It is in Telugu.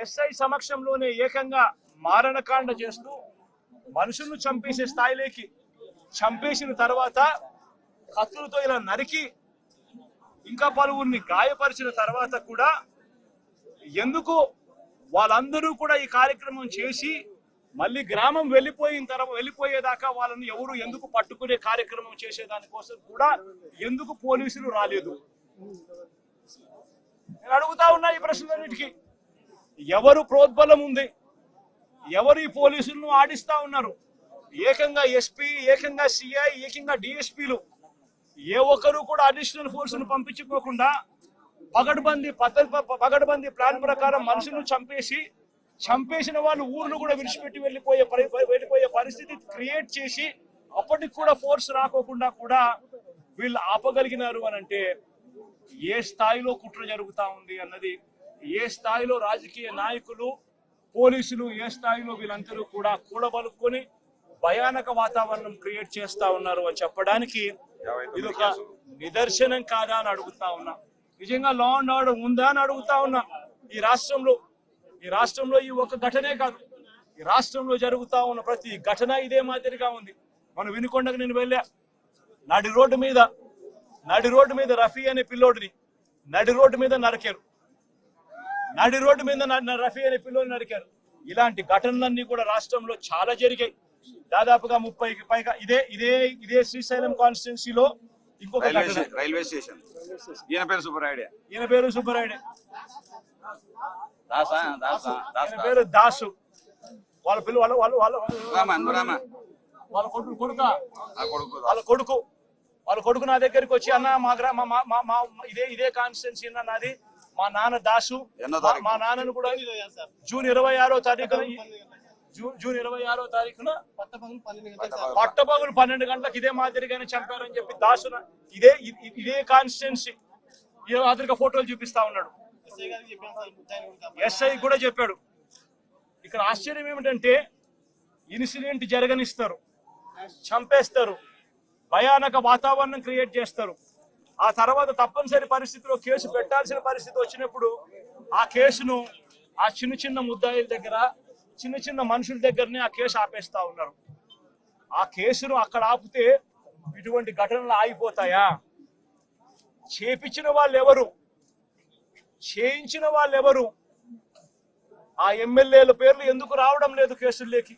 ఎస్ఐ సమక్షంలోనే ఏకంగా మారణకాండ చేస్తూ మనుషులను చంపేసే స్థాయిలోకి చంపేసిన తర్వాత కత్తులతో ఇలా నరికి ఇంకా పలువురిని గాయపరిచిన తర్వాత కూడా ఎందుకు వాళ్ళందరూ కూడా ఈ కార్యక్రమం చేసి మళ్ళీ గ్రామం వెళ్ళిపోయేదాకా వాళ్ళని ఎవరు ఎందుకు పట్టుకునే కార్యక్రమం చేసేదానికోసం కూడా ఎందుకు పోలీసులు రాలేదు? నేను అడుగుతా ఉన్నా ఈ ప్రశ్నలన్నిటికీ. ఎవరు ప్రోద్బలం ఉంది? ఎవరు ఈ పోలీసులను ఆడిస్తా ఉన్నారు? ఏకంగా ఎస్పీ, ఏకంగా సిఐ, ఏకంగా డిఎస్పీలు ఏ ఒక్కరు కూడా అడిషనల్ ఫోర్స్ ను పంపించుకోకుండా పగడ్బందీ ప్లాన్ ప్రకారం మనుషులను చంపేసిన వాళ్ళు ఊర్లు కూడా విడిచిపెట్టి వెళ్ళిపోయే పరిస్థితి క్రియేట్ చేసి అప్పటికి కూడా ఫోర్స్ రాకోకుండా కూడా వీళ్ళు ఆపగలిగినారు అని అంటే ఏ స్థాయిలో కుట్ర జరుగుతా ఉంది అన్నది, ఏ స్థాయిలో రాజకీయ నాయకులు, పోలీసులు, ఏ స్థాయిలో వీళ్ళందరూ కూడా కూడబలుక్కొని భయానక వాతావరణం క్రియేట్ చేస్తా ఉన్నారు అని చెప్పడానికి ఇది ఒక నిదర్శనం కాదా అని అడుగుతా ఉన్నా. నిజంగా లా అండ్ ఆర్డర్ ఉందా అని అడుగుతా ఉన్నా. ఈ రాష్ట్రంలో ఈ ఒక్క ఘటనే కాదు, ఈ రాష్ట్రంలో జరుగుతా ఉన్న ప్రతి ఘటన ఇదే మాదిరిగా ఉంది. మనం వినుకొండకు నేను వెళ్ళా, నడి రోడ్డు మీద రఫీ అనే పిల్లోడిని నడి రోడ్డు మీద నరికారు. రఫీ అనే పిల్లోడిని నరికారు. ఇలాంటి ఘటనలన్నీ కూడా రాష్ట్రంలో చాలా జరిగాయి. దాదాపుగా 30కి పైగా ఇదే శ్రీశైలం కాన్స్టిట్యున్సీలో ఇంకొక రైల్వే స్టేషన్. ఈయన పేరు సుబ్బరాయుడే. పేరు దాసు. వాళ్ళ కొడుకు నా దగ్గరికి వచ్చి, అన్న మా ఇదే కాన్స్టిట్యున్సీ అన్న నాది, మా నాన్న దాసు, మా నాన్నను కూడా జూన్ 26వ తారీఖున పట్టపగులు 12 గంటలకు ఇదే మాదిరిగానే చంపారని చెప్పి దాసున ఇదే కాన్స్టిట్యున్సీ ఈ మాదిరిగా ఫోటోలు చూపిస్తా ఉన్నాడు. ఎస్ఐ కూడా చెప్పాడు. ఇక్కడ ఆశ్చర్యం ఏమిటంటే ఇన్సిడెంట్ జరగనిస్తారు, చంపేస్తారు, భయానక వాతావరణం క్రియేట్ చేస్తారు. ఆ తర్వాత తప్పనిసరి పరిస్థితిలో కేసు పెట్టాల్సిన పరిస్థితి వచ్చినప్పుడు ఆ కేసును ఆ చిన్న ముద్దాయిల దగ్గర, చిన్న మనుషుల దగ్గరనే ఆ కేసు ఆపేస్తా ఉన్నారు. ఆ కేసును అక్కడ ఆపితే ఇటువంటి ఘటనలు ఆగిపోతాయా? చేపించిన వాళ్ళు ఎవరు? చేయించిన వాళ్ళు ఎవరు? ఆ ఎమ్మెల్యేల పేర్లు ఎందుకు రావడం లేదు కేసుల్లోకి?